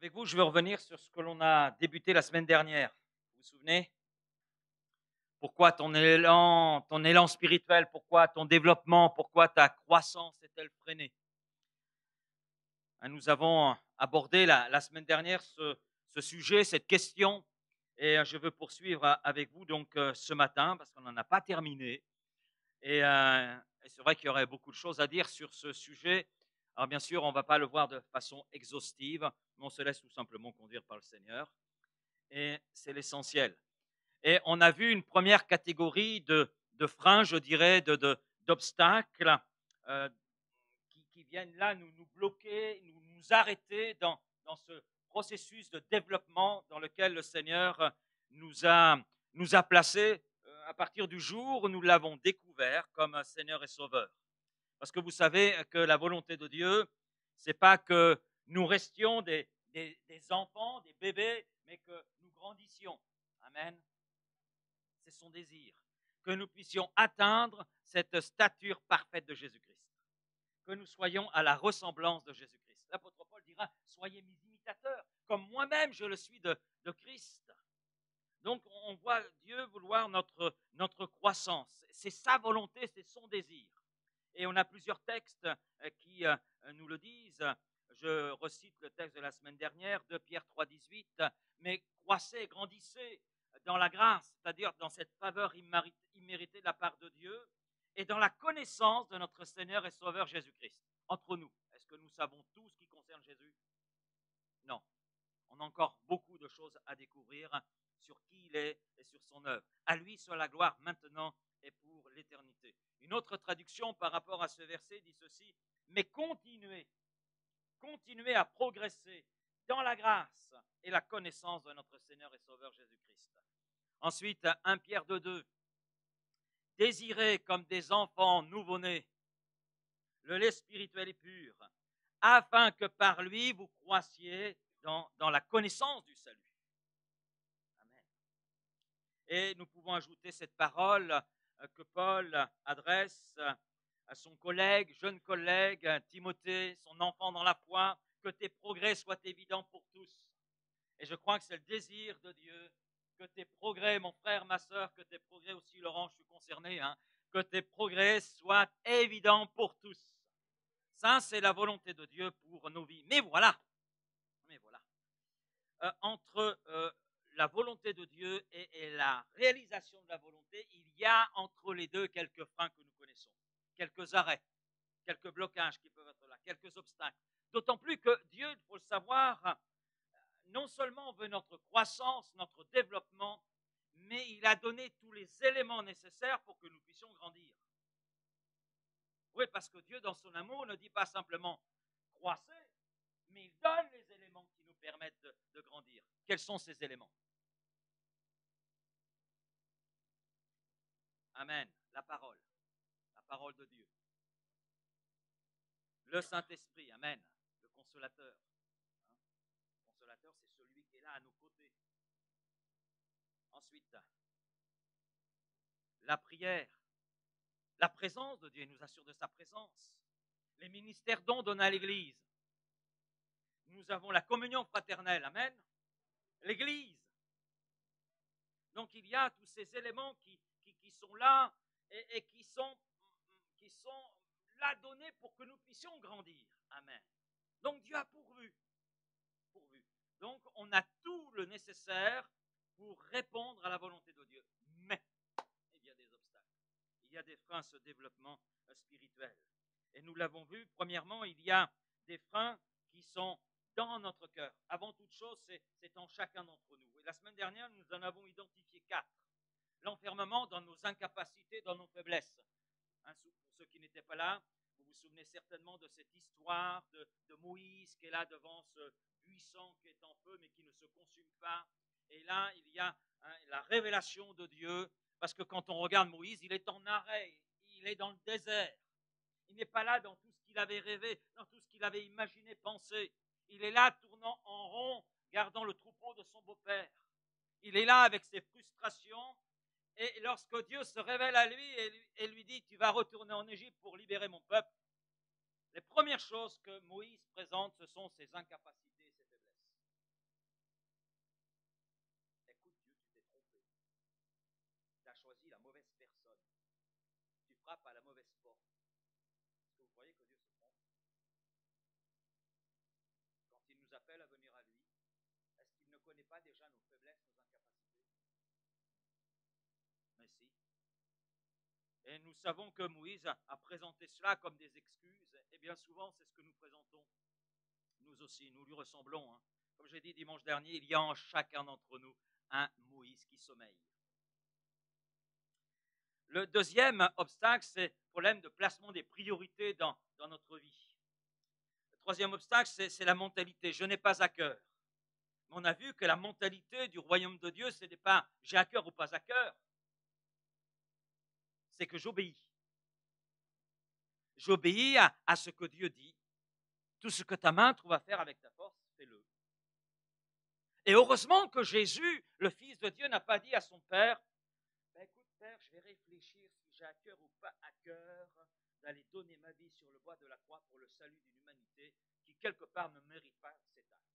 Avec vous, je veux revenir sur ce que l'on a débuté la semaine dernière. Vous vous souvenez? Pourquoi ton élan spirituel, pourquoi ton développement, pourquoi ta croissance est-elle freinée? Nous avons abordé la semaine dernière ce sujet, cette question, et je veux poursuivre avec vous donc ce matin parce qu'on n'en a pas terminé. Et c'est vrai qu'il y aurait beaucoup de choses à dire sur ce sujet. Alors bien sûr, on ne va pas le voir de façon exhaustive, mais on se laisse tout simplement conduire par le Seigneur. Et c'est l'essentiel. Et on a vu une première catégorie de freins, je dirais, d'obstacles euh, qui viennent là nous bloquer, nous arrêter dans ce processus de développement dans lequel le Seigneur nous a placés à partir du jour où nous l'avons découvert comme un Seigneur et Sauveur. Parce que vous savez que la volonté de Dieu, c'est pas que nous restions des enfants, des bébés, mais que nous grandissions. Amen. C'est son désir. Que nous puissions atteindre cette stature parfaite de Jésus-Christ. Que nous soyons à la ressemblance de Jésus-Christ. L'apôtre Paul dira, soyez mes imitateurs, comme moi-même je le suis de Christ. Donc on voit Dieu vouloir notre croissance. C'est sa volonté, c'est son désir. Et on a plusieurs textes qui nous le disent. Je recite le texte de la semaine dernière, de Pierre 3,18. Mais croissez, grandissez dans la grâce, c'est-à-dire dans cette faveur imméritée de la part de Dieu, et dans la connaissance de notre Seigneur et Sauveur Jésus-Christ. Entre nous, est-ce que nous savons tout ce qui concerne Jésus? Non. On a encore beaucoup de choses à découvrir sur qui il est et sur son œuvre. À lui soit la gloire maintenant et pour l'éternité. Une autre traduction par rapport à ce verset dit ceci, mais continuez à progresser dans la grâce et la connaissance de notre Seigneur et Sauveur Jésus-Christ. Ensuite, 1 Pierre 2,2, désirez comme des enfants nouveau-nés le lait spirituel et pur, afin que par lui vous croissiez dans la connaissance du salut. Amen. Et nous pouvons ajouter cette parole que Paul adresse à son jeune collègue Timothée, son enfant dans la foi, que tes progrès soient évidents pour tous. Et je crois que c'est le désir de Dieu, que tes progrès, mon frère, ma soeur, que tes progrès aussi, Laurent, je suis concerné, que tes progrès soient évidents pour tous. Ça, c'est la volonté de Dieu pour nos vies. Mais voilà, entre la volonté de Dieu et la réalisation de la volonté, il y a entre les deux quelques freins que nous connaissons, quelques arrêts, quelques blocages qui peuvent être là, quelques obstacles. D'autant plus que Dieu, il faut le savoir, non seulement veut notre croissance, notre développement, mais il a donné tous les éléments nécessaires pour que nous puissions grandir. Oui, parce que Dieu, dans son amour, ne dit pas simplement croissez, mais il donne les éléments qui nous permettent de grandir. Quels sont ces éléments? Amen. La parole de Dieu. Le Saint-Esprit, amen. Le consolateur. Le consolateur, c'est celui qui est là à nos côtés. Ensuite, la prière. La présence de Dieu, il nous assure de sa présence. Les ministères dons donnés à l'Église. Nous avons la communion fraternelle, amen. L'Église. Donc il y a tous ces éléments qui sont là et qui sont là donnés pour que nous puissions grandir. Amen. Donc Dieu a pourvu. Donc on a tout le nécessaire pour répondre à la volonté de Dieu. Mais il y a des obstacles. Il y a des freins à ce développement spirituel. Et nous l'avons vu, premièrement, il y a des freins qui sont dans notre cœur. Avant toute chose, c'est en chacun d'entre nous. Et la semaine dernière, nous en avons identifié 4. L'enfermement dans nos incapacités, dans nos faiblesses. Pour ceux qui n'étaient pas là, vous vous souvenez certainement de cette histoire de Moïse qui est là devant ce buisson qui est en feu mais qui ne se consume pas. Et là, il y a la révélation de Dieu, parce que quand on regarde Moïse, il est en arrêt, il est dans le désert. Il n'est pas là dans tout ce qu'il avait rêvé, dans tout ce qu'il avait imaginé, pensé. Il est là tournant en rond, gardant le troupeau de son beau-père. Il est là avec ses frustrations. Et lorsque Dieu se révèle à lui et lui dit, tu vas retourner en Égypte pour libérer mon peuple, les premières choses que Moïse présente, ce sont ses incapacités et ses faiblesses. la mauvaise personne. Tu frappes à la mauvaise porte. Est-ce que vous croyez que Dieu se trompe? Quand il nous appelle à venir à lui, est-ce qu'il ne connaît pas déjà nos faiblesses, nos incapacités? Mais si. Et nous savons que Moïse a présenté cela comme des excuses, et bien souvent c'est ce que nous présentons. Nous aussi, nous lui ressemblons. Hein. Comme j'ai dit dimanche dernier, il y a en chacun d'entre nous un Moïse qui sommeille. Le deuxième obstacle, c'est le problème de placement des priorités dans notre vie. Le troisième obstacle, c'est la mentalité. Je n'ai pas à cœur. Mais on a vu que la mentalité du royaume de Dieu, ce n'est pas j'ai à cœur ou pas à cœur. C'est que j'obéis. J'obéis à ce que Dieu dit. Tout ce que ta main trouve à faire avec ta force, fais-le. Et heureusement que Jésus, le Fils de Dieu, n'a pas dit à son Père, ben écoute Père, je vais réfléchir si j'ai à cœur ou pas à cœur d'aller donner ma vie sur le bois de la croix pour le salut d'une humanité qui quelque part ne mérite pas cet acte.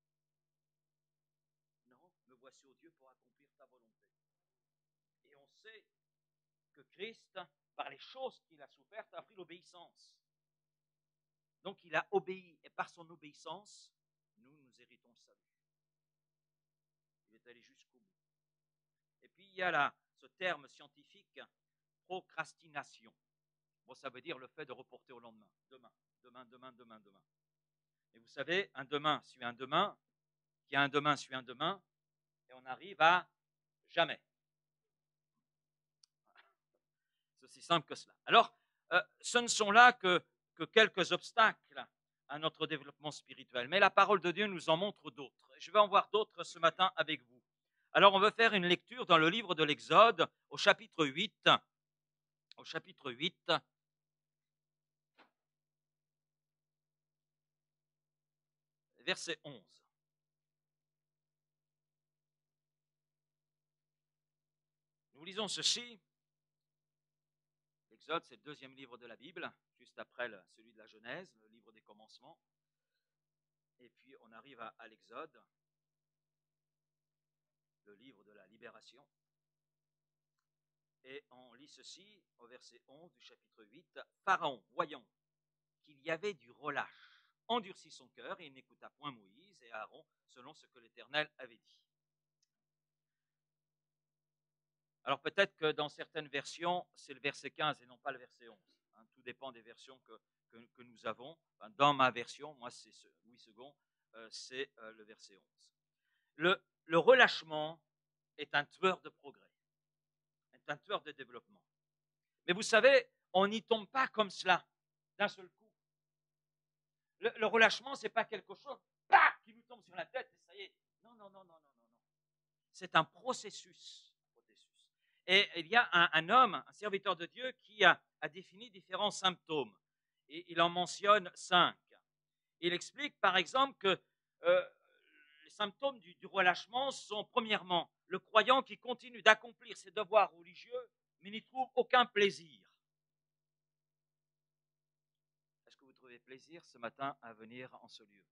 Non, me voici au Dieu pour accomplir ta volonté. Et on sait que Christ, par les choses qu'il a souffertes, a pris l'obéissance. Donc il a obéi, et par son obéissance, nous héritons le salut. Il est allé jusqu'au bout. Et puis il y a ce terme scientifique, procrastination. Bon, ça veut dire le fait de reporter au lendemain. Demain. Et vous savez, un demain suit un demain, qui a un demain suit un demain, et on arrive à jamais. C'est aussi simple que cela. Alors, ce ne sont là que quelques obstacles à notre développement spirituel, mais la parole de Dieu nous en montre d'autres. Je vais en voir d'autres ce matin avec vous. Alors, on veut faire une lecture dans le livre de l'Exode, au chapitre 8. Au chapitre 8. Verset 11. Nous lisons ceci. L'Exode, c'est le deuxième livre de la Bible, juste après celui de la Genèse, le livre des commencements. Et puis on arrive à l'Exode, le livre de la libération. Et on lit ceci au verset 11 du chapitre 8. Pharaon, voyant qu'il y avait du relâche, endurcit son cœur et il n'écouta point Moïse et Aaron selon ce que l'Éternel avait dit. Alors peut-être que dans certaines versions, c'est le verset 15 et non pas le verset 11. Hein, tout dépend des versions que nous avons. Enfin, dans ma version, moi c'est Louis II, c'est le verset 11. Le relâchement est un tueur de progrès, est un tueur de développement. Mais vous savez, on n'y tombe pas comme cela, d'un seul coup. Le relâchement, ce n'est pas quelque chose qui nous tombe sur la tête et ça y est. Non. C'est un processus. Et il y a un homme, un serviteur de Dieu, qui a défini différents symptômes. Et il en mentionne 5. Il explique, par exemple, que les symptômes du relâchement sont, premièrement, le croyant qui continue d'accomplir ses devoirs religieux, mais n'y trouve aucun plaisir. Est-ce que vous trouvez plaisir ce matin à venir en ce lieu?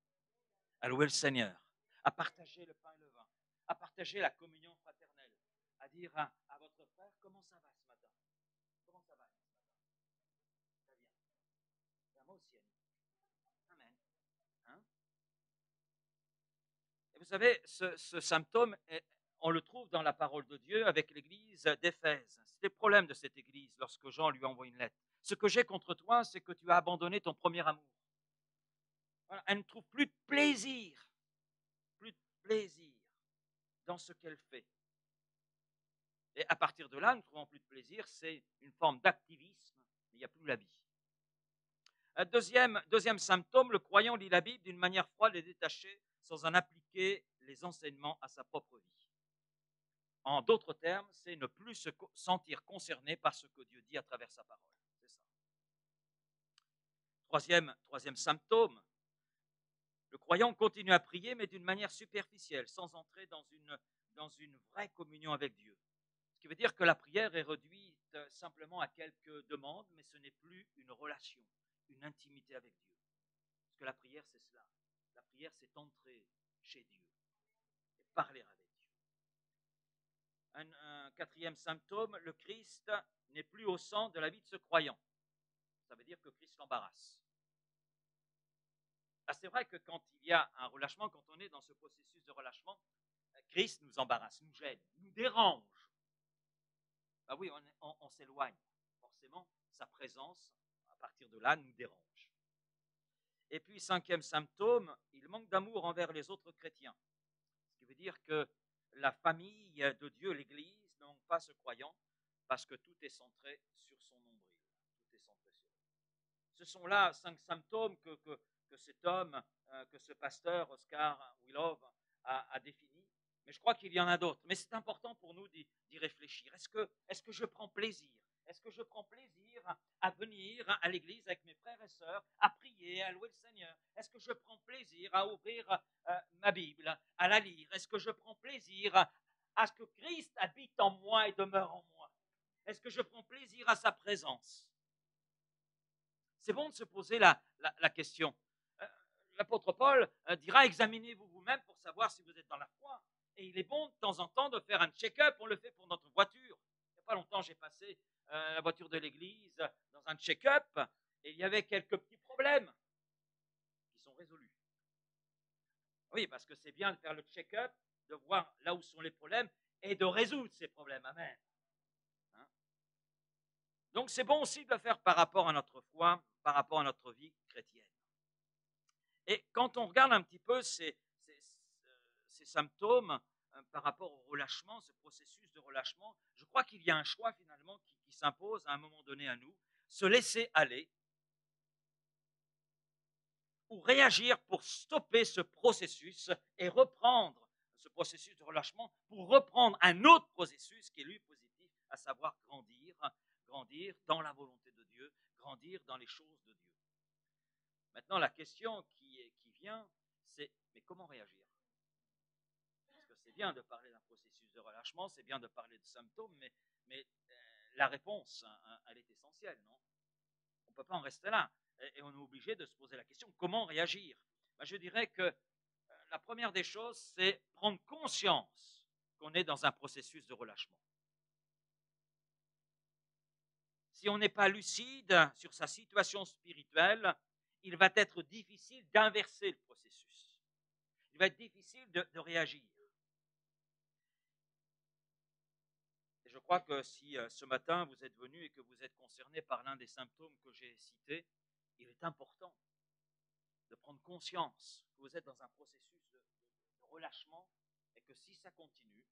À louer le Seigneur, à partager le pain et le vin, à partager la communion fraternelle, à dire à votre frère, comment ça va ce matin? Comment ça va ce matin? Très bien. Et moi aussi, Annie. Amen. Hein? Et vous savez, ce symptôme, on le trouve dans la parole de Dieu avec l'église d'Éphèse. C'est le problème de cette église lorsque Jean lui envoie une lettre. Ce que j'ai contre toi, c'est que tu as abandonné ton premier amour. Voilà, elle ne trouve plus de plaisir dans ce qu'elle fait. Et à partir de là, ne trouvant plus de plaisir, c'est une forme d'activisme, mais il n'y a plus la vie. Deuxième symptôme, le croyant lit la Bible d'une manière froide et détachée, sans en appliquer les enseignements à sa propre vie. En d'autres termes, c'est ne plus se sentir concerné par ce que Dieu dit à travers sa parole. C'est ça. Troisième symptôme, le croyant continue à prier, mais d'une manière superficielle, sans entrer dans une vraie communion avec Dieu. Ce qui veut dire que la prière est réduite simplement à quelques demandes, mais ce n'est plus une relation, une intimité avec Dieu. Parce que la prière, c'est cela. La prière, c'est entrer chez Dieu et parler avec Dieu. un quatrième symptôme, le Christ n'est plus au centre de la vie de ce croyant. Ça veut dire que Christ l'embarrasse. Ah, c'est vrai que quand il y a un relâchement, quand on est dans ce processus de relâchement, Christ nous embarrasse, nous gêne, nous dérange. Ah oui, on s'éloigne. Forcément, sa présence, à partir de là, nous dérange. Et puis, cinquième symptôme, il manque d'amour envers les autres chrétiens. Ce qui veut dire que la famille de Dieu, l'Église, ne manque pas ce croyant parce que tout est centré sur son nombril. Tout est centré sur lui. Ce sont là 5 symptômes que cet homme, que ce pasteur Oscar Willow a définis. Mais je crois qu'il y en a d'autres. Mais c'est important pour nous d'y réfléchir. Est-ce que je prends plaisir? Est-ce que je prends plaisir à venir à l'église avec mes frères et sœurs, à prier, à louer le Seigneur? Est-ce que je prends plaisir à ouvrir ma Bible, à la lire? Est-ce que je prends plaisir à ce que Christ habite en moi et demeure en moi? Est-ce que je prends plaisir à sa présence? C'est bon de se poser la question. L'apôtre Paul dira, examinez-vous vous-même pour savoir si vous êtes dans la foi. Et il est bon de temps en temps de faire un check-up. On le fait pour notre voiture. Il n'y a pas longtemps, j'ai passé la voiture de l'église dans un check-up et il y avait quelques petits problèmes qui sont résolus. Oui, parce que c'est bien de faire le check-up, de voir là où sont les problèmes et de résoudre ces problèmes. Amen. Hein? Donc c'est bon aussi de le faire par rapport à notre foi, par rapport à notre vie chrétienne. Et quand on regarde un petit peu ces symptômes par rapport au relâchement, ce processus de relâchement, je crois qu'il y a un choix finalement qui s'impose à un moment donné à nous, se laisser aller ou réagir pour stopper ce processus et reprendre ce processus de relâchement pour reprendre un autre processus qui est lui positif, à savoir grandir dans la volonté de Dieu, grandir dans les choses de Dieu. Maintenant, la question qui vient, c'est mais comment réagir? Parce que c'est bien de parler d'un processus de relâchement, c'est bien de parler de symptômes, mais la réponse, elle est essentielle, non? On ne peut pas en rester là. Et on est obligé de se poser la question, comment réagir? Ben, je dirais que la première des choses, c'est prendre conscience qu'on est dans un processus de relâchement. Si on n'est pas lucide sur sa situation spirituelle, il va être difficile d'inverser le processus. Il va être difficile de réagir. Et je crois que si ce matin vous êtes venu et que vous êtes concerné par l'un des symptômes que j'ai cités, il est important de prendre conscience que vous êtes dans un processus de relâchement et que si ça continue,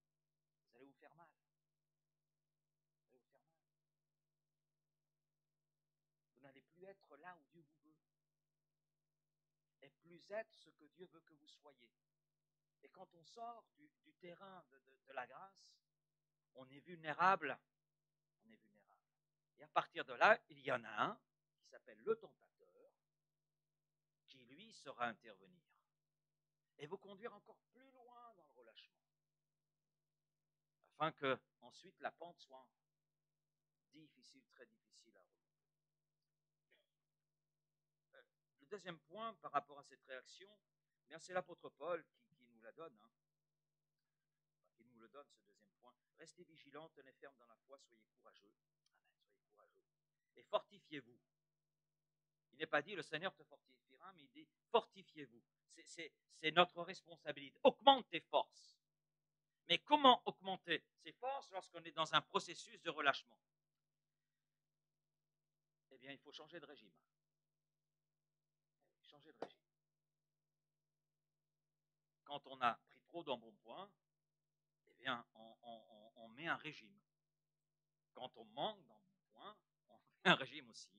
vous allez vous faire mal. Vous n'allez plus être là où Dieu vous veut. Et plus être ce que Dieu veut que vous soyez. Et quand on sort du terrain de la grâce, on est vulnérable. Et à partir de là, il y en a un qui s'appelle le tentateur, qui lui saura intervenir et vous conduire encore plus loin dans le relâchement, afin que ensuite la pente soit difficile, très difficile à remonter. Le deuxième point par rapport à cette réaction, c'est l'apôtre Paul qui nous la donne. Qui nous le donne, ce deuxième point. Restez vigilants, tenez ferme dans la foi, soyez courageux. Amen, soyez courageux. Et fortifiez-vous. Il n'est pas dit le Seigneur te fortifiera, mais il dit fortifiez-vous. C'est notre responsabilité. Augmente tes forces. Mais comment augmenter ses forces lorsqu'on est dans un processus de relâchement? Eh bien, il faut changer de régime. Changer de régime. Quand on a pris trop d'embonpoint, eh bien, on met un régime. Quand on manque d'embonpoint, on met un régime aussi.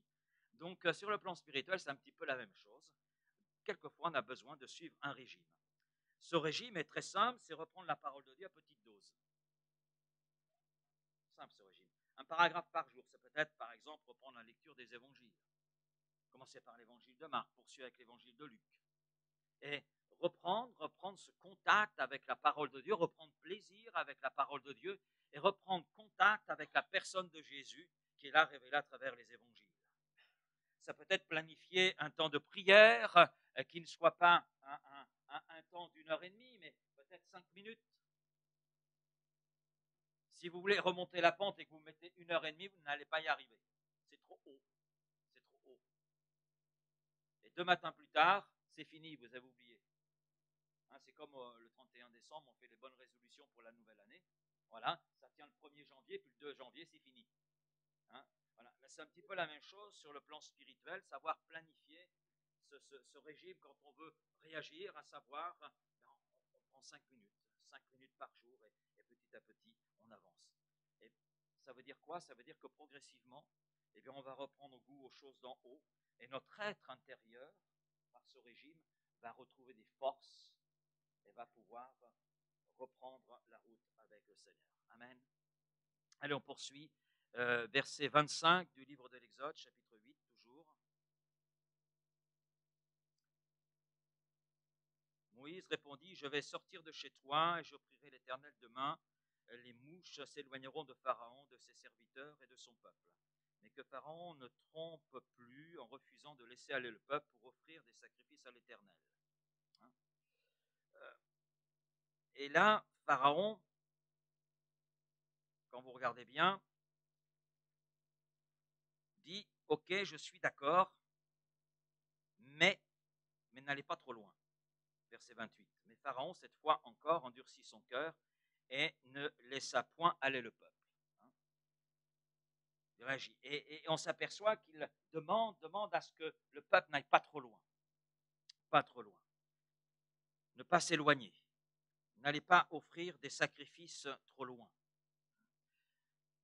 Donc, sur le plan spirituel, c'est un petit peu la même chose. Quelquefois, on a besoin de suivre un régime. Ce régime est très simple, c'est reprendre la parole de Dieu à petite dose. Simple ce régime. Un paragraphe par jour, ça peut être par exemple reprendre la lecture des évangiles. Commencer par l'évangile de Marc, poursuivre avec l'évangile de Luc. Et reprendre ce contact avec la parole de Dieu, reprendre plaisir avec la parole de Dieu et reprendre contact avec la personne de Jésus qui est là révélée à travers les évangiles. Ça peut être planifier un temps de prière qui ne soit pas un temps d'1 heure et demie, mais peut-être 5 minutes. Si vous voulez remonter la pente et que vous mettez 1 heure et demie, vous n'allez pas y arriver. C'est trop haut. C'est trop haut. Et 2 matins plus tard, c'est fini, vous avez oublié. Hein, c'est comme le 31 décembre, on fait les bonnes résolutions pour la nouvelle année. Voilà, ça tient le 1er janvier, puis le 2 janvier, c'est fini. Hein, voilà. C'est un petit peu la même chose sur le plan spirituel, savoir planifier ce régime quand on veut réagir, à savoir, on prend 5 minutes par jour, et petit à petit, on avance. Et ça veut dire quoi? Ça veut dire que progressivement, eh bien, on va reprendre goût aux choses d'en haut, et notre être intérieur, par ce régime, va retrouver des forces et va pouvoir reprendre la route avec le Seigneur. Amen. Allez, on poursuit. Verset 25 du livre de l'Exode, chapitre 8, toujours. Moïse répondit, je vais sortir de chez toi et je prierai l'Éternel demain. Les mouches s'éloigneront de Pharaon, de ses serviteurs et de son peuple. Mais que Pharaon ne trompe plus en refusant de laisser aller le peuple pour offrir des sacrifices à l'Éternel. Et là, Pharaon, quand vous regardez bien, dit, ok, je suis d'accord, mais n'allez pas trop loin. Verset 28. Mais Pharaon, cette fois encore, endurcit son cœur et ne laissa point aller le peuple. Il réagit. Et on s'aperçoit qu'il demande à ce que le peuple n'aille pas trop loin. Pas trop loin. Ne pas s'éloigner. N'allez pas offrir des sacrifices trop loin.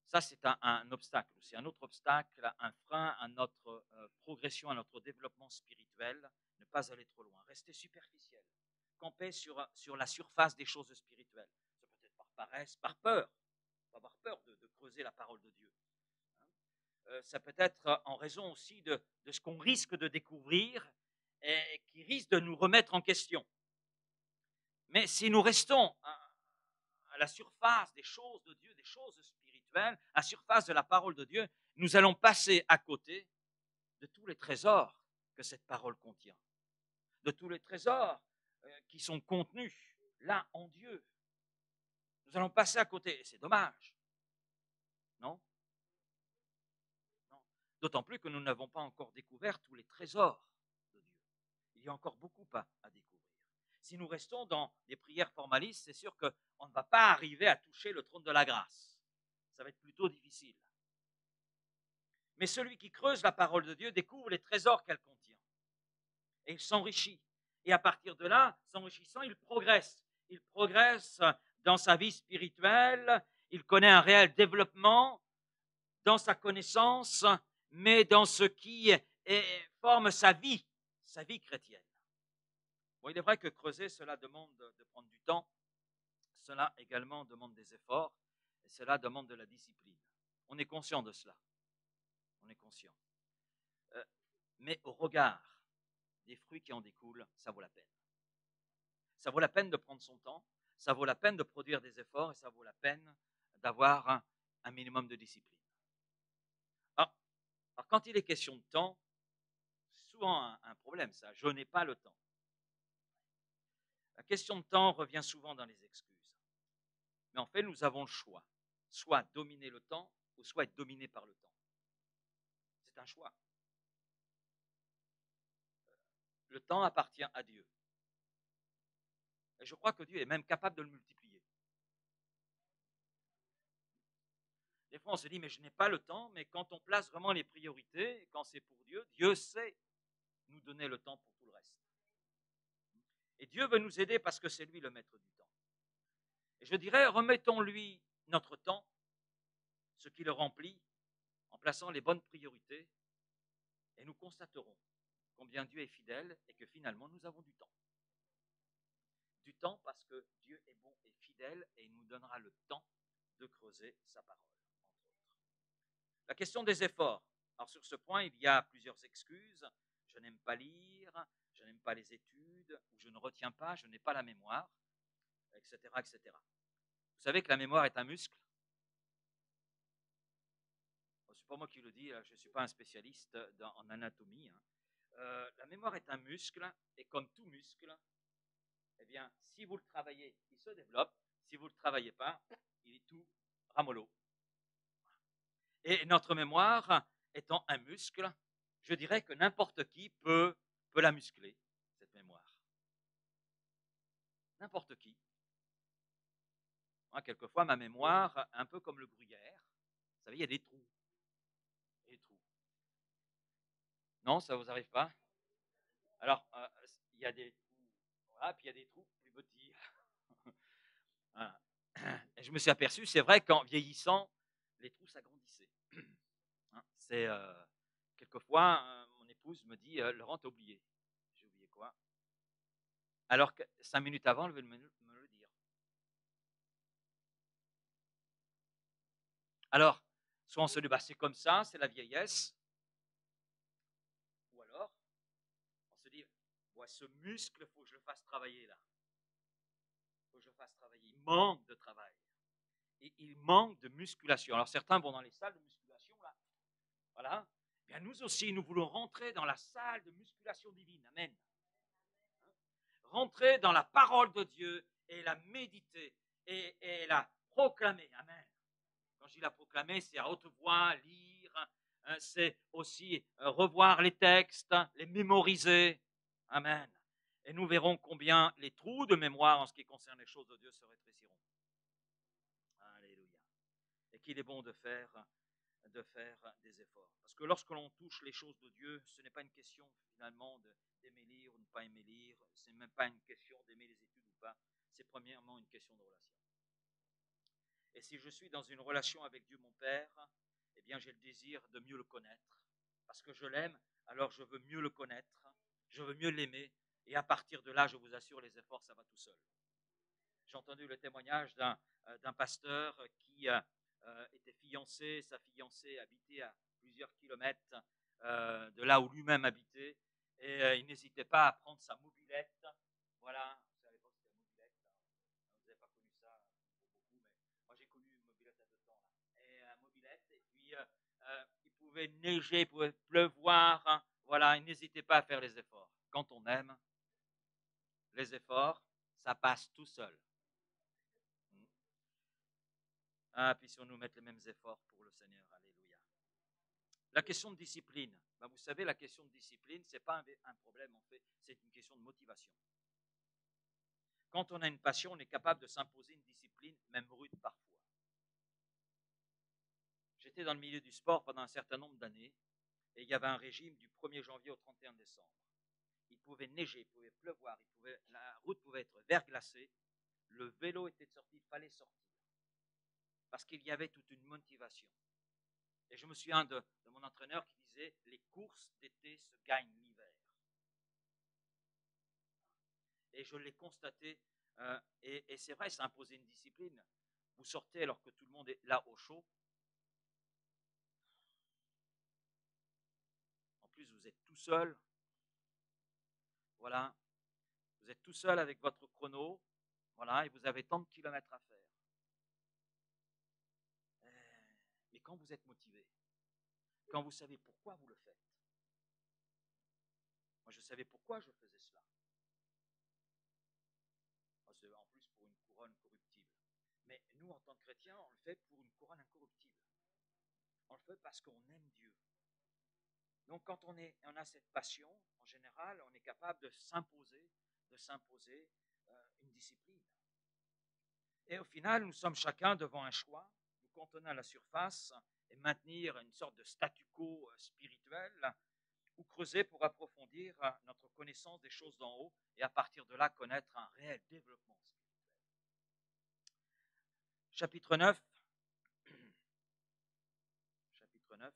Ça, c'est un obstacle. C'est un autre obstacle, un frein à notre progression, à notre développement spirituel. Ne pas aller trop loin. Rester superficiel. Camper sur la surface des choses spirituelles. Ça peut être par paresse, par peur. On va avoir peur de creuser la parole de Dieu. Ça peut être en raison aussi de ce qu'on risque de découvrir et qui risque de nous remettre en question. Mais si nous restons à la surface des choses de Dieu, des choses spirituelles, à la surface de la parole de Dieu, nous allons passer à côté de tous les trésors que cette parole contient, de tous les trésors qui sont contenus là en Dieu. Nous allons passer à côté, et c'est dommage, non? D'autant plus que nous n'avons pas encore découvert tous les trésors de Dieu. Il y a encore beaucoup à découvrir. Si nous restons dans des prières formalistes, c'est sûr qu'on ne va pas arriver à toucher le trône de la grâce. Ça va être plutôt difficile. Mais celui qui creuse la parole de Dieu découvre les trésors qu'elle contient. Et il s'enrichit. Et à partir de là, s'enrichissant, il progresse. Il progresse dans sa vie spirituelle, il connaît un réel développement dans sa connaissance, mais dans ce qui forme sa vie chrétienne. Bon, il est vrai que creuser, cela demande de prendre du temps, cela également demande des efforts, et cela demande de la discipline. On est conscient de cela. On est conscient. Mais au regard des fruits qui en découlent, ça vaut la peine. Ça vaut la peine de prendre son temps, ça vaut la peine de produire des efforts, et ça vaut la peine d'avoir un minimum de discipline. Alors, quand il est question de temps, c'est souvent un problème, ça. Je n'ai pas le temps. La question de temps revient souvent dans les excuses. Mais en fait, nous avons le choix. Soit dominer le temps, ou soit être dominé par le temps. C'est un choix. Le temps appartient à Dieu. Et je crois que Dieu est même capable de le multiplier. Des fois, on se dit, mais je n'ai pas le temps, mais quand on place vraiment les priorités, quand c'est pour Dieu, Dieu sait nous donner le temps pour tout le reste. Et Dieu veut nous aider parce que c'est lui le maître du temps. Et je dirais, remettons-lui notre temps, ce qui le remplit, en plaçant les bonnes priorités, et nous constaterons combien Dieu est fidèle et que finalement nous avons du temps. Du temps parce que Dieu est bon et fidèle et il nous donnera le temps de creuser sa parole, entre autres. La question des efforts. Alors sur ce point, il y a plusieurs excuses. Je n'aime pas lire, je n'aime pas les études, ou je ne retiens pas, je n'ai pas la mémoire, etc., etc. Vous savez que la mémoire est un muscle. Ce n'est pas moi qui le dis, je ne suis pas un spécialiste en anatomie. La mémoire est un muscle, et comme tout muscle, eh bien, si vous le travaillez, il se développe. Si vous ne le travaillez pas, il est tout ramollo. Et notre mémoire étant un muscle, je dirais que n'importe qui peut la muscler, cette mémoire. N'importe qui. Moi, quelquefois, ma mémoire, un peu comme le gruyère, vous savez, il y a des trous. Des trous. Non, ça ne vous arrive pas? Alors, il y a des trous, voilà, puis il y a des trous plus petits. Voilà. Et je me suis aperçu, c'est vrai qu'en vieillissant, les trous s'agrandissaient. Hein, c'est quelquefois, mon épouse me dit, Laurent, t'as oublié. J'ai oublié quoi? Alors que 5 minutes avant, elle veut me le dire. Alors, soit on se dit, bah, c'est comme ça, c'est la vieillesse, ou alors on se dit, ouais, ce muscle, il faut que je le fasse travailler là. Il faut que je le fasse travailler. Il manque de travail. Et il manque de musculation. Alors certains vont dans les salles de musculation, là. Voilà. Bien, nous aussi, nous voulons rentrer dans la salle de musculation divine. Amen. Rentrer dans la parole de Dieu et la méditer et la proclamer. Amen. Quand je dis la proclamer, c'est à haute voix, lire, c'est aussi revoir les textes, les mémoriser. Amen. Et nous verrons combien les trous de mémoire en ce qui concerne les choses de Dieu se rétréciront. Alléluia. Et qu'il est bon de faire des efforts. Parce que lorsque l'on touche les choses de Dieu, ce n'est pas une question finalement d'aimer lire ou ne pas aimer lire, ce n'est même pas une question d'aimer les études ou pas, c'est premièrement une question de relation. Et si je suis dans une relation avec Dieu mon Père, eh bien j'ai le désir de mieux le connaître. Parce que je l'aime, alors je veux mieux le connaître, je veux mieux l'aimer, et à partir de là, je vous assure, les efforts, ça va tout seul. J'ai entendu le témoignage d'un pasteur qui était fiancé, sa fiancée habitait à plusieurs kilomètres de là où lui-même habitait, et il n'hésitait pas à prendre sa mobilette. Voilà, à l'époque c'était la mobilette, vous n'avez pas connu ça beaucoup, mais moi j'ai connu une mobilette à 2 temps. Et mobilette, et puis il pouvait neiger, il pouvait pleuvoir, hein, voilà, il n'hésitait pas à faire les efforts. Quand on aime, les efforts, ça passe tout seul. Ah, puissions-nous mettre les mêmes efforts pour le Seigneur. Alléluia. La question de discipline. Ben, vous savez, la question de discipline, ce n'est pas un problème, en fait, c'est une question de motivation. Quand on a une passion, on est capable de s'imposer une discipline, même rude parfois. J'étais dans le milieu du sport pendant un certain nombre d'années, et il y avait un régime du 1er janvier au 31 décembre. Il pouvait neiger, il pouvait pleuvoir, la route pouvait être verglacée, le vélo était sorti, il fallait sortir. Parce qu'il y avait toute une motivation. Et je me souviens de mon entraîneur qui disait « Les courses d'été se gagnent l'hiver ». Et je l'ai constaté, et c'est vrai, ça imposait une discipline. Vous sortez alors que tout le monde est là au chaud. En plus, vous êtes tout seul. Voilà. Vous êtes tout seul avec votre chrono. Voilà, et vous avez tant de kilomètres à faire. Mais quand vous êtes motivé, quand vous savez pourquoi vous le faites, moi je savais pourquoi je faisais cela. En plus pour une couronne corruptible. Mais nous, en tant que chrétiens, on le fait pour une couronne incorruptible. On le fait parce qu'on aime Dieu. Donc quand on a cette passion, en général, on est capable de s'imposer une discipline. Et au final, nous sommes chacun devant un choix, nous contenir à la surface et maintenir une sorte de statu quo spirituel, ou creuser pour approfondir notre connaissance des choses d'en haut et à partir de là connaître un réel développement spirituel. Chapitre 9. Chapitre 9.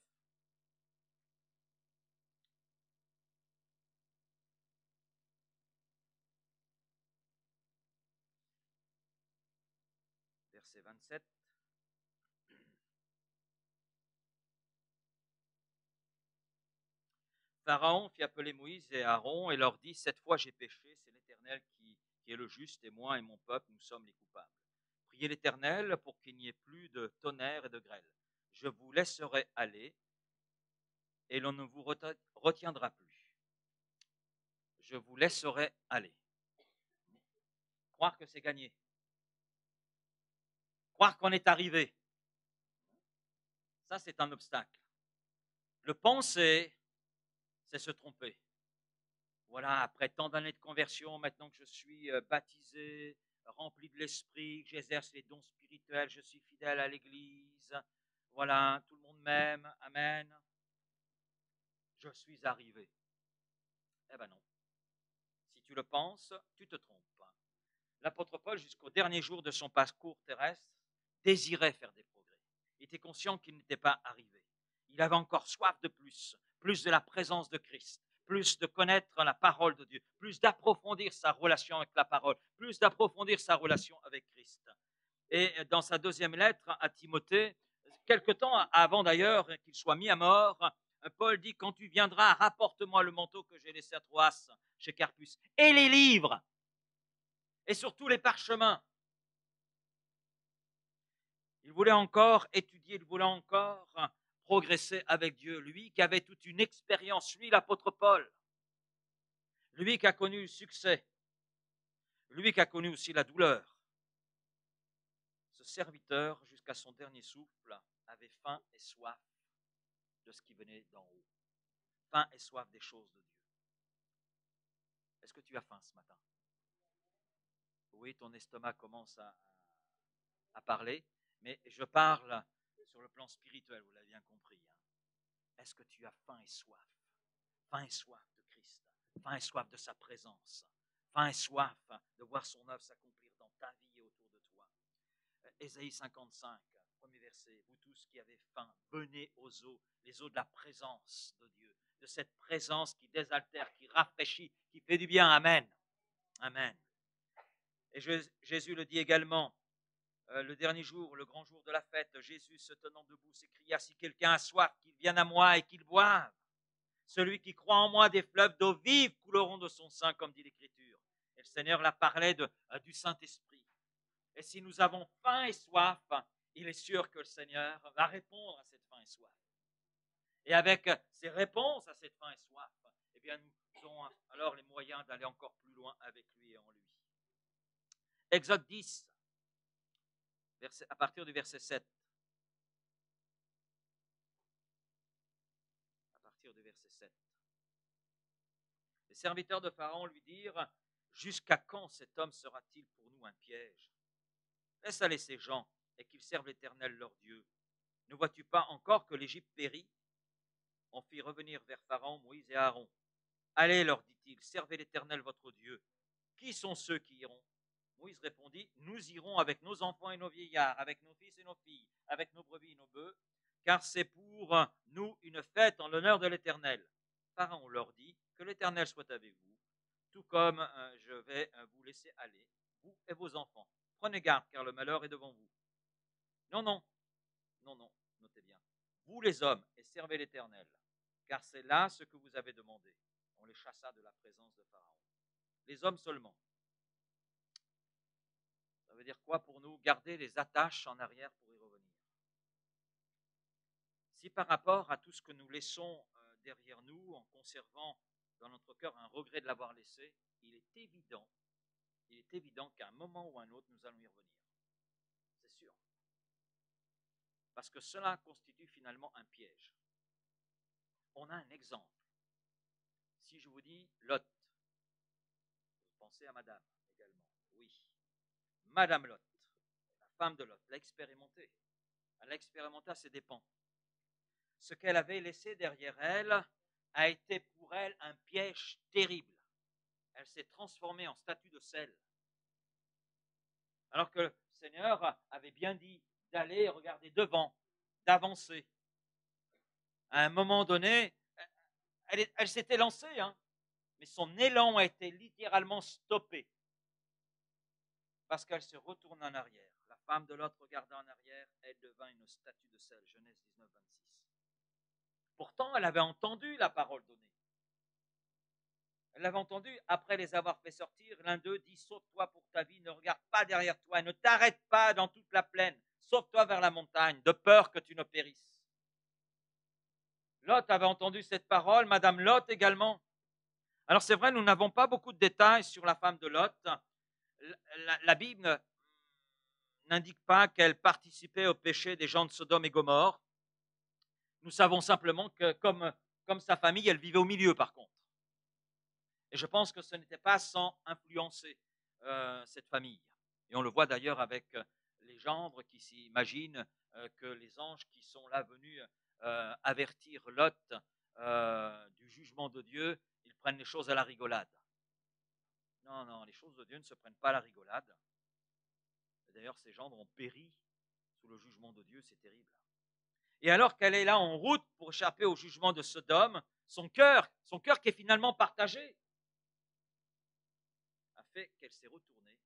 Verset 27. Pharaon fit appeler Moïse et Aaron et leur dit « Cette fois j'ai péché, c'est l'Éternel qui est le juste, et moi et mon peuple, nous sommes les coupables. Priez l'Éternel pour qu'il n'y ait plus de tonnerre et de grêle. Je vous laisserai aller, et l'on ne vous retiendra plus. Je vous laisserai aller. » Croire que c'est gagné. Croire qu'on est arrivé. Ça, c'est un obstacle. Le penser, c'est se tromper. Voilà, après tant d'années de conversion, maintenant que je suis baptisé, rempli de l'esprit, que j'exerce les dons spirituels, je suis fidèle à l'Église, voilà, tout le monde m'aime, amen, je suis arrivé. Eh ben non. Si tu le penses, tu te trompes. L'apôtre Paul, jusqu'au dernier jour de son parcours terrestre, désirait faire des progrès. Il était conscient qu'il n'était pas arrivé. Il avait encore soif de plus, plus de la présence de Christ, plus de connaître la parole de Dieu, plus d'approfondir sa relation avec la parole, plus d'approfondir sa relation avec Christ. Et dans sa deuxième lettre à Timothée, quelque temps avant d'ailleurs qu'il soit mis à mort, Paul dit, quand tu viendras, rapporte-moi le manteau que j'ai laissé à Troas chez Carpus et les livres et surtout les parchemins. Il voulait encore étudier, il voulait encore progresser avec Dieu. Lui qui avait toute une expérience, lui l'apôtre Paul, lui qui a connu le succès, lui qui a connu aussi la douleur. Ce serviteur, jusqu'à son dernier souffle, avait faim et soif de ce qui venait d'en haut. Faim et soif des choses de Dieu. Est-ce que tu as faim ce matin? Oui, ton estomac commence à parler, mais je parle sur le plan spirituel, vous l'avez bien compris. Est-ce que tu as faim et soif? Faim et soif de Christ, faim et soif de sa présence, faim et soif de voir son œuvre s'accomplir dans ta vie et autour de toi. Ésaïe 55, premier verset, vous tous qui avez faim, venez aux eaux, les eaux de la présence de Dieu, de cette présence qui désaltère, qui rafraîchit, qui fait du bien. Amen. Amen. Et Jésus le dit également, le dernier jour, le grand jour de la fête, Jésus se tenant debout s'écria, si quelqu'un a soif, qu'il vienne à moi et qu'il boive. Celui qui croit en moi, des fleuves d'eau vive couleront de son sein, comme dit l'Écriture. Et le Seigneur l'a parlé du Saint-Esprit. Et si nous avons faim et soif, il est sûr que le Seigneur va répondre à cette faim et soif. Et avec ces réponses à cette faim et soif, eh bien, nous aurons alors les moyens d'aller encore plus loin avec lui et en lui. Exode 10, à partir du verset 7. À partir du verset 7. Les serviteurs de Pharaon lui dirent, jusqu'à quand cet homme sera-t-il pour nous un piège? Laisse aller ces gens et qu'ils servent l'Éternel leur Dieu. Ne vois-tu pas encore que l'Égypte périt? On fit revenir vers Pharaon Moïse et Aaron. Allez, leur dit-il, servez l'Éternel votre Dieu. Qui sont ceux qui iront? Moïse répondit, nous irons avec nos enfants et nos vieillards, avec nos fils et nos filles, avec nos brebis et nos bœufs, car c'est pour nous une fête en l'honneur de l'Éternel. Pharaon leur dit, que l'Éternel soit avec vous, tout comme je vais vous laisser aller, vous et vos enfants. Prenez garde, car le malheur est devant vous. Non, non, non, non, notez bien. Vous les hommes, et servez l'Éternel, car c'est là ce que vous avez demandé. On les chassa de la présence de Pharaon. Les hommes seulement. Ça veut dire quoi pour nous? Garder les attaches en arrière pour y revenir. Si par rapport à tout ce que nous laissons derrière nous, en conservant dans notre cœur un regret de l'avoir laissé, il est évident qu'à un moment ou à un autre, nous allons y revenir. C'est sûr. Parce que cela constitue finalement un piège. On a un exemple. Si je vous dis Lot, vous pensez à Madame également. Oui. Madame Lot, la femme de Lot, l'a expérimenté. Elle l'a expérimenté à ses dépens. Ce qu'elle avait laissé derrière elle a été pour elle un piège terrible. Elle s'est transformée en statue de sel. Alors que le Seigneur avait bien dit d'aller regarder devant, d'avancer. À un moment donné, elle s'était lancée, mais son élan a été littéralement stoppé parce qu'elle se retourne en arrière. La femme de Lot regarda en arrière, elle devint une statue de sel. Genèse 19, 26. Pourtant, elle avait entendu la parole donnée. Elle l'avait entendu après les avoir fait sortir. L'un d'eux dit, sauve-toi pour ta vie, ne regarde pas derrière toi, ne t'arrête pas dans toute la plaine, sauve-toi vers la montagne, de peur que tu ne périsses. Lot avait entendu cette parole, Madame Lot également. Alors c'est vrai, nous n'avons pas beaucoup de détails sur la femme de Lot. La Bible n'indique pas qu'elle participait au péché des gens de Sodome et Gomorrhe. Nous savons simplement que comme sa famille, elle vivait au milieu par contre. Et je pense que ce n'était pas sans influencer cette famille. Et on le voit d'ailleurs avec les gendres qui s'imaginent que les anges qui sont là venus avertir Lot du jugement de Dieu, ils prennent les choses à la rigolade. Non, non, les choses de Dieu ne se prennent pas à la rigolade. D'ailleurs, ces gendres ont péri sous le jugement de Dieu, c'est terrible. Et alors qu'elle est là en route pour échapper au jugement de Sodome, son cœur qui est finalement partagé, a fait qu'elle s'est retournée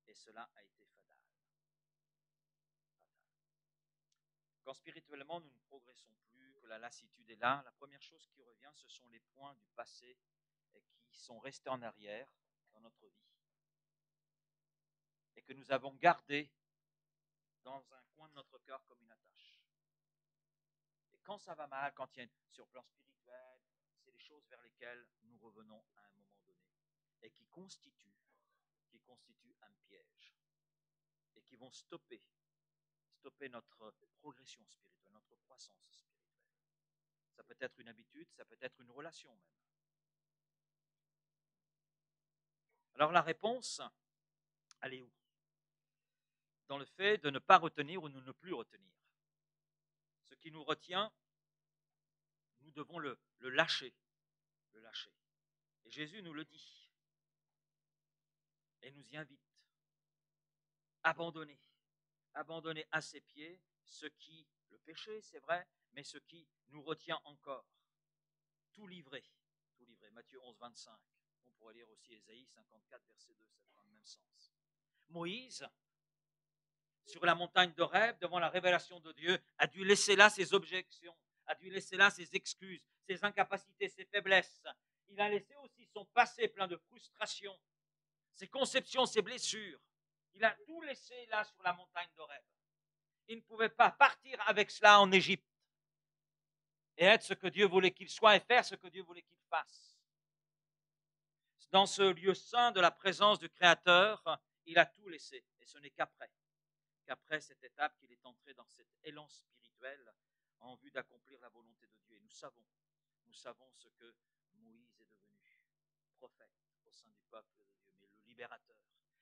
et cela a été fatal. Quand spirituellement nous ne progressons plus, que la lassitude est là, la première chose qui revient, ce sont les points du passé qui sont restés en arrière dans notre vie et que nous avons gardés dans un coin de notre cœur comme une attache. Et quand ça va mal, quand il y a sur le plan spirituel, c'est les choses vers lesquelles nous revenons à un moment donné et qui constituent un piège et qui vont stopper notre progression spirituelle, notre croissance spirituelle. Ça peut être une habitude, ça peut être une relation même. Alors la réponse, elle est où? Dans le fait de ne pas retenir ou de ne plus retenir. Ce qui nous retient, nous devons le lâcher. Le lâcher. Et Jésus nous le dit. Et nous y invite. Abandonner à ses pieds ce qui, le péché, c'est vrai, mais ce qui nous retient encore. Tout livrer. Matthieu 11, 25. On pourrait lire aussi Ésaïe 54, verset 2, ça va dans le même sens. Moïse, sur la montagne d'Horeb, devant la révélation de Dieu, a dû laisser là ses objections, a dû laisser là ses excuses, ses incapacités, ses faiblesses. Il a laissé aussi son passé plein de frustration, ses conceptions, ses blessures. Il a tout laissé là sur la montagne d'Horeb. Il ne pouvait pas partir avec cela en Égypte et être ce que Dieu voulait qu'il soit et faire ce que Dieu voulait qu'il fasse. Dans ce lieu saint de la présence du Créateur, il a tout laissé. Et ce n'est qu'après cette étape qu'il est entré dans cet élan spirituel en vue d'accomplir la volonté de Dieu. Et nous savons ce que Moïse est devenu, prophète au sein du peuple de Dieu, mais le libérateur,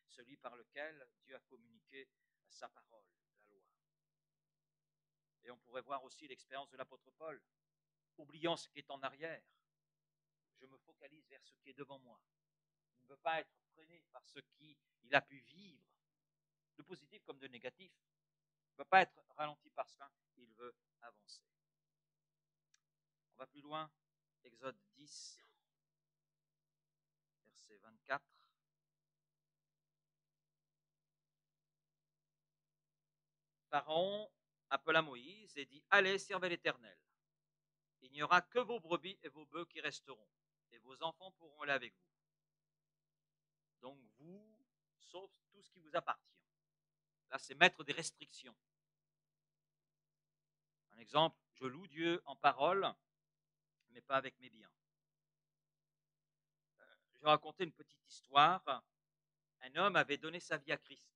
celui par lequel Dieu a communiqué sa parole, la loi. Et on pourrait voir aussi l'expérience de l'apôtre Paul, oubliant ce qui est en arrière. Je me focalise vers ce qui est devant moi. Il ne veut pas être freiné par ce qu'il a pu vivre, de positif comme de négatif. Il ne veut pas être ralenti par cela, il veut avancer. On va plus loin, Exode 10, verset 24. Pharaon appela Moïse et dit, allez, servez l'Éternel. Il n'y aura que vos brebis et vos bœufs qui resteront, et vos enfants pourront aller avec vous. Donc vous, sauf tout ce qui vous appartient. Là, c'est mettre des restrictions. Un exemple, je loue Dieu en parole, mais pas avec mes biens. Je vais raconter une petite histoire. Un homme avait donné sa vie à Christ.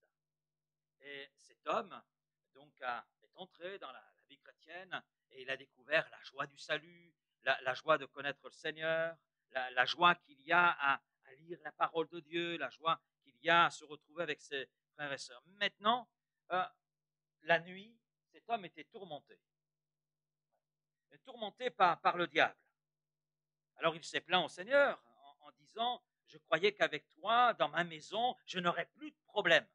Et cet homme, donc, est entré dans la vie chrétienne et il a découvert la joie du salut, la joie de connaître le Seigneur, la joie qu'il y a à lire la parole de Dieu, la joie qu'il y a à se retrouver avec ses frères et sœurs. Maintenant, la nuit, cet homme était tourmenté. Tourmenté par le diable. Alors il s'est plaint au Seigneur en disant, je croyais qu'avec toi, dans ma maison, je n'aurais plus de problème.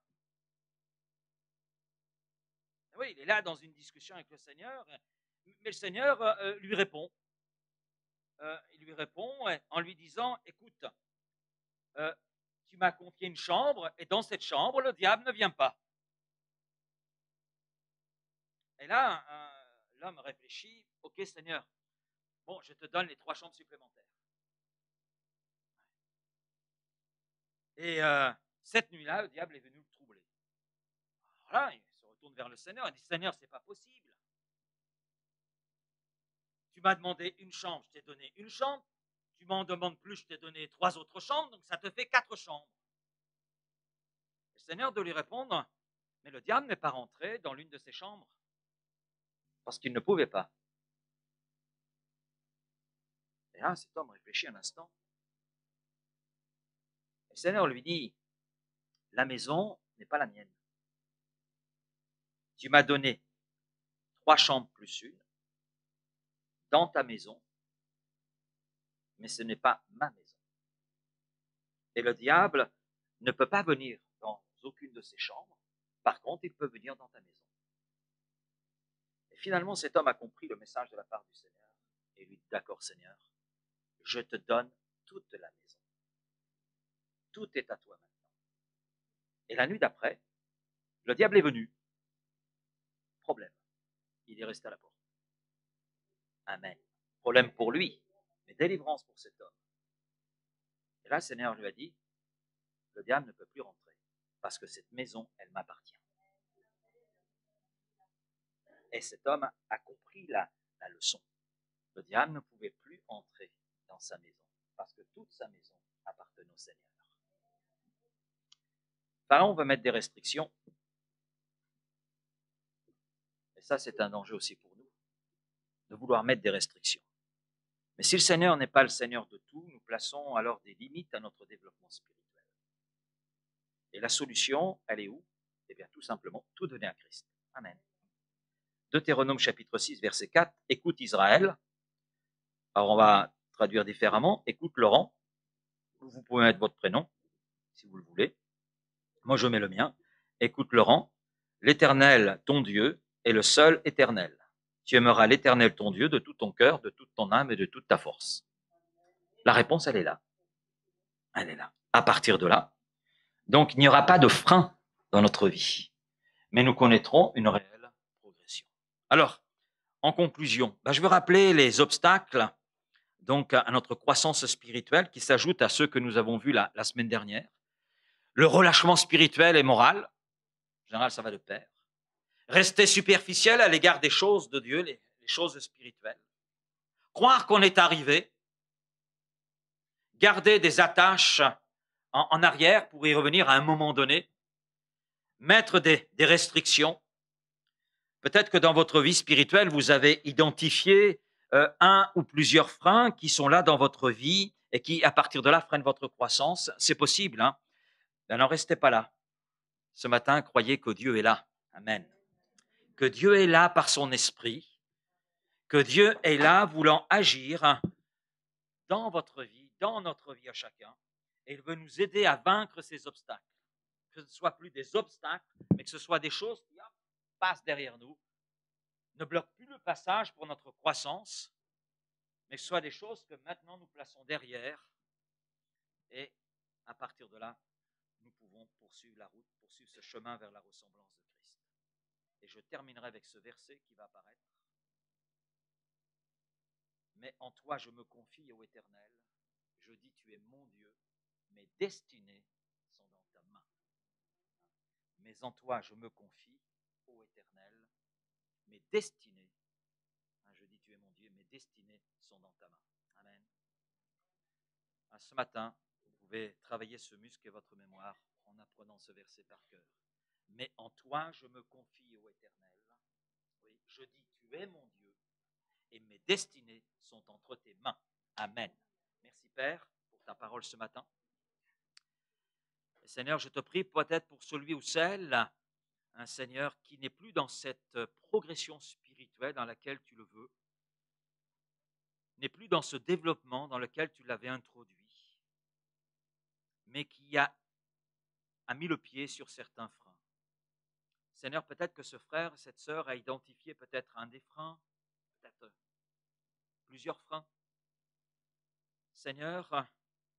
Oui, il est là dans une discussion avec le Seigneur, mais le Seigneur lui répond. Il lui répond en lui disant, écoute, tu m'as confié une chambre et dans cette chambre, le diable ne vient pas. Et là, l'homme réfléchit, ok Seigneur, bon, je te donne les 3 chambres supplémentaires. Et cette nuit-là, le diable est venu le troubler. Alors là, il se retourne vers le Seigneur et dit, Seigneur, c'est pas possible. Tu m'as demandé une chambre, je t'ai donné une chambre. Tu m'en demandes plus, je t'ai donné 3 autres chambres, donc ça te fait 4 chambres. Le Seigneur de lui répondre, mais le diable n'est pas rentré dans l'une de ces chambres, parce qu'il ne pouvait pas. Et là, cet homme réfléchit un instant. Et le Seigneur lui dit, la maison n'est pas la mienne. Tu m'as donné 3 chambres plus une dans ta maison, mais ce n'est pas ma maison. Et le diable ne peut pas venir dans aucune de ces chambres. Par contre, il peut venir dans ta maison. Et finalement, cet homme a compris le message de la part du Seigneur et lui dit, d'accord Seigneur, je te donne toute la maison. Tout est à toi maintenant. Et la nuit d'après, le diable est venu. Problème, il est resté à la porte. Amen. Problème pour lui, mais délivrance pour cet homme. Et là, le Seigneur lui a dit, le diable ne peut plus rentrer parce que cette maison, elle m'appartient. Et cet homme a compris la leçon. Le diable ne pouvait plus entrer dans sa maison parce que toute sa maison appartenait au Seigneur. Pharaon veut mettre des restrictions. Et ça, c'est un danger aussi pour nous, de vouloir mettre des restrictions. Mais si le Seigneur n'est pas le Seigneur de tout, nous plaçons alors des limites à notre développement spirituel. Et la solution, elle est où? Eh bien, tout simplement, tout donner à Christ. Amen. Deutéronome chapitre 6, verset 4, écoute Israël. Alors, on va traduire différemment. Écoute Laurent. Vous pouvez mettre votre prénom, si vous le voulez. Moi, je mets le mien. Écoute Laurent. L'Éternel, ton Dieu, est le seul éternel. Tu aimeras l'Éternel, ton Dieu, de tout ton cœur, de toute ton âme et de toute ta force. La réponse, elle est là. Elle est là. À partir de là, donc il n'y aura pas de frein dans notre vie, mais nous connaîtrons une réelle progression. Alors, en conclusion, je veux rappeler les obstacles donc à notre croissance spirituelle qui s'ajoutent à ceux que nous avons vus la semaine dernière. Le relâchement spirituel et moral, en général ça va de pair. Rester superficiel à l'égard des choses de Dieu, les choses spirituelles. Croire qu'on est arrivé. Garder des attaches en arrière pour y revenir à un moment donné. Mettre des restrictions. Peut-être que dans votre vie spirituelle, vous avez identifié un ou plusieurs freins qui sont là dans votre vie et qui, à partir de là, freinent votre croissance. C'est possible, hein? Ben, n'en restez pas là. Ce matin, croyez que Dieu est là. Amen. Que Dieu est là par son esprit. Que Dieu est là voulant agir dans votre vie, dans notre vie à chacun. Et il veut nous aider à vaincre ces obstacles. Que ce ne soit plus des obstacles, mais que ce soit des choses qui passent derrière nous, ne bloquent plus le passage pour notre croissance, mais que ce soit des choses que maintenant nous plaçons derrière. Et à partir de là, nous pouvons poursuivre la route, poursuivre ce chemin vers la ressemblance de Christ. Et je terminerai avec ce verset qui va apparaître. Mais en toi je me confie, ô Éternel. Je dis, tu es mon Dieu. Mes destinées sont dans ta main. Mais en toi je me confie, ô Éternel. Mes destinées, je dis, tu es mon Dieu. Mes destinées sont dans ta main. Amen. Ce matin, vous pouvez travailler ce muscle et votre mémoire en apprenant ce verset par cœur. Mais en toi je me confie, ô Éternel. Oui, je dis, tu es mon Dieu. Et mes destinées sont entre tes mains. Amen. Merci Père pour ta parole ce matin. Et Seigneur, je te prie peut-être pour celui ou celle, un Seigneur qui n'est plus dans cette progression spirituelle dans laquelle tu le veux, n'est plus dans ce développement dans lequel tu l'avais introduit, mais qui a mis le pied sur certains freins. Seigneur, peut-être que ce frère, cette sœur a identifié peut-être un des freins, peut-être plusieurs freins. Seigneur,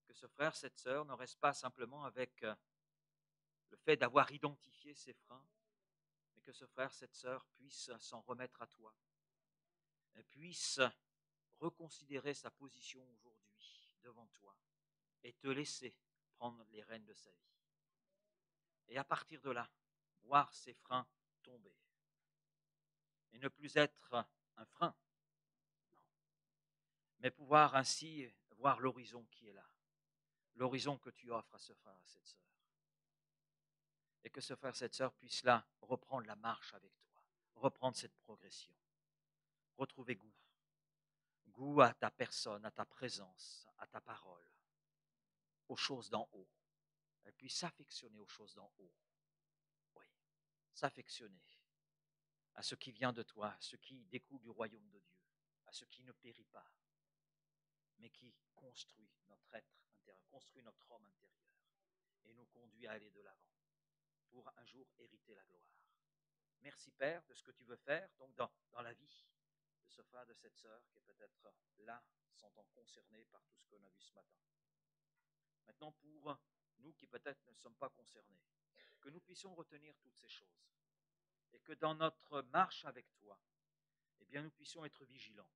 que ce frère, cette sœur ne reste pas simplement avec le fait d'avoir identifié ces freins, mais que ce frère, cette sœur puisse s'en remettre à toi, et puisse reconsidérer sa position aujourd'hui devant toi et te laisser prendre les rênes de sa vie. Et à partir de là, voir ces freins tomber et ne plus être un frein, non, mais pouvoir ainsi voir l'horizon qui est là, l'horizon que tu offres à ce frère, à cette sœur. Et que ce frère, cette sœur puisse là reprendre la marche avec toi, reprendre cette progression, retrouver goût goût à ta personne, à ta présence, à ta parole, aux choses d'en haut, et puis s'affectionner aux choses d'en haut. Oui, s'affectionner à ce qui vient de toi, à ce qui découle du royaume de Dieu, à ce qui ne périt pas, mais qui construit notre être intérieur, construit notre homme intérieur, et nous conduit à aller de l'avant pour un jour hériter la gloire. Merci Père de ce que tu veux faire donc dans la vie de ce frère, de cette sœur qui est peut-être là, sentant concernés par tout ce qu'on a vu ce matin. Maintenant, pour nous qui peut-être ne sommes pas concernés, que nous puissions retenir toutes ces choses et que dans notre marche avec toi, eh bien, nous puissions être vigilants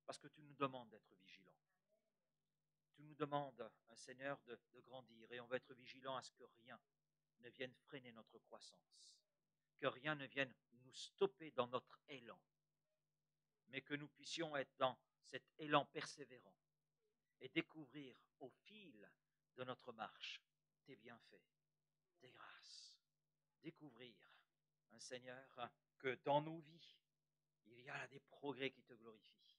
parce que tu nous demandes d'être vigilants. Tu nous demandes, un Seigneur, de grandir et on va être vigilants à ce que rien ne vienne freiner notre croissance, que rien ne vienne nous stopper dans notre élan, mais que nous puissions être dans cet élan persévérant et découvrir au fil de notre marche tes bienfaits, tes grâces. Découvrir, un Seigneur, que dans nos vies, il y a des progrès qui te glorifient.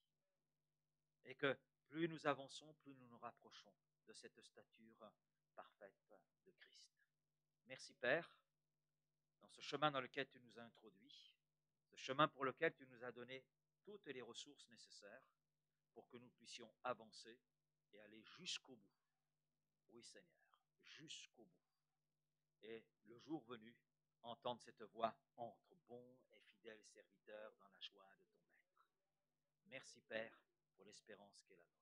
Et que plus nous avançons, plus nous nous rapprochons de cette stature parfaite de Christ. Merci Père, dans ce chemin dans lequel tu nous as introduits, ce chemin pour lequel tu nous as donné toutes les ressources nécessaires pour que nous puissions avancer et aller jusqu'au bout. Oui Seigneur, jusqu'au bout. Et le jour venu, entendre cette voix, entre bon et fidèle serviteur dans la joie de ton maître. Merci Père pour l'espérance qu'est la nôtre.